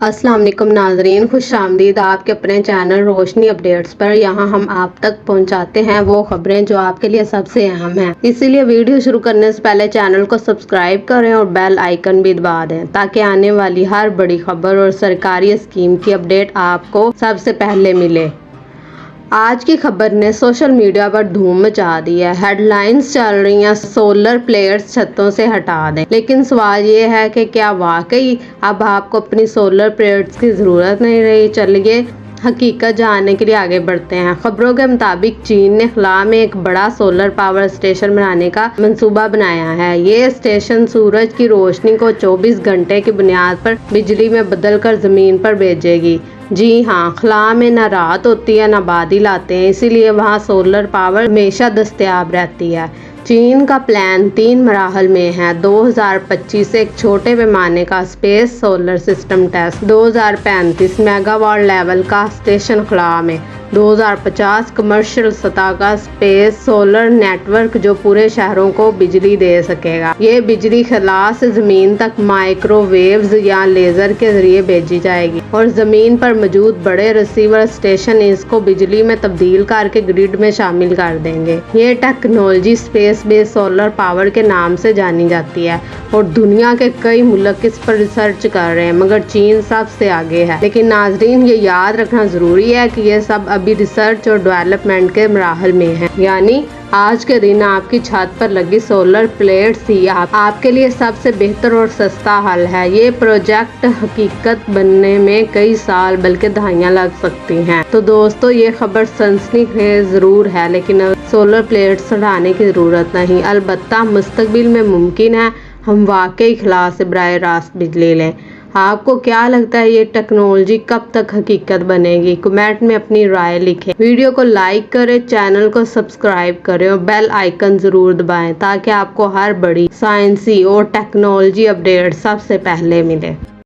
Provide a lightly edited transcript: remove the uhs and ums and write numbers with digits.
अस्सलाम वालेकुम नाजरीन, खुश आमदीद आपके अपने चैनल रोशनी अपडेट्स पर। यहाँ हम आप तक पहुँचाते हैं वो खबरें जो आपके लिए सबसे अहम हैं। इसीलिए वीडियो शुरू करने से पहले चैनल को सब्सक्राइब करें और बेल आइकन भी दबा दें ताकि आने वाली हर बड़ी खबर और सरकारी स्कीम की अपडेट आपको सबसे पहले मिले। आज की खबर ने सोशल मीडिया पर धूम मचा दी है। हेडलाइंस चल रही हैं सोलर प्लेट्स छतों से हटा दें, लेकिन सवाल ये है कि क्या वाकई अब आपको अपनी सोलर प्लेट्स की ज़रूरत नहीं रही। चलिए हकीकत जानने के लिए आगे बढ़ते हैं। खबरों के मुताबिक चीन ने खला में एक बड़ा सोलर पावर स्टेशन बनाने का मंसूबा बनाया है। ये स्टेशन सूरज की रोशनी को 24 घंटे की बुनियाद पर बिजली में बदलकर ज़मीन पर भेजेगी। जी हाँ, खला में ना रात होती है ना बादल आते हैं, इसीलिए वहाँ सोलर पावर हमेशा दस्तयाब रहती है। चीन का प्लान 3 मराहल में है। 2025 से एक छोटे पैमाने का space solar system test, 2035 megawatt level का स्टेशन खला में, 2050 कमर्शियल सतह का स्पेस सोलर नेटवर्क जो पूरे शहरों को बिजली दे सकेगा। ये बिजली खला से जमीन तक माइक्रोवेव्स या लेजर के जरिए भेजी जाएगी और जमीन पर मौजूद बड़े रिसीवर स्टेशन इसको बिजली में तब्दील करके ग्रिड में शामिल कर देंगे। ये technology space based solar power के नाम से जानी जाती है और दुनिया के कई मुल्क इस पर रिसर्च कर रहे हैं, मगर चीन सबसे आगे है। लेकिन नाजरीन, ये याद रखना जरूरी है कि ये सब अभी रिसर्च और डेवलपमेंट के मराहल में है। यानी आज के दिन आपकी छत पर लगी सोलर प्लेट्स ही आपके लिए सबसे बेहतर और सस्ता हल है। ये प्रोजेक्ट हकीकत बनने में कई साल बल्कि दहाइयां लग सकती हैं। तो दोस्तों, ये खबर सनसनीखेज जरूर है, लेकिन सोलर प्लेट्स हटाने की जरूरत नहीं। अलबत्ता मुस्तकबिल में मुमकिन है हम वाकई खला से बराह रास्त बिजली लें। आपको क्या लगता है ये टेक्नोलॉजी कब तक हकीकत बनेगी? कमेंट में अपनी राय लिखें। वीडियो को लाइक करें, चैनल को सब्सक्राइब करें और बेल आइकन जरूर दबाएं ताकि आपको हर बड़ी साइंसी और टेक्नोलॉजी अपडेट सबसे पहले मिले।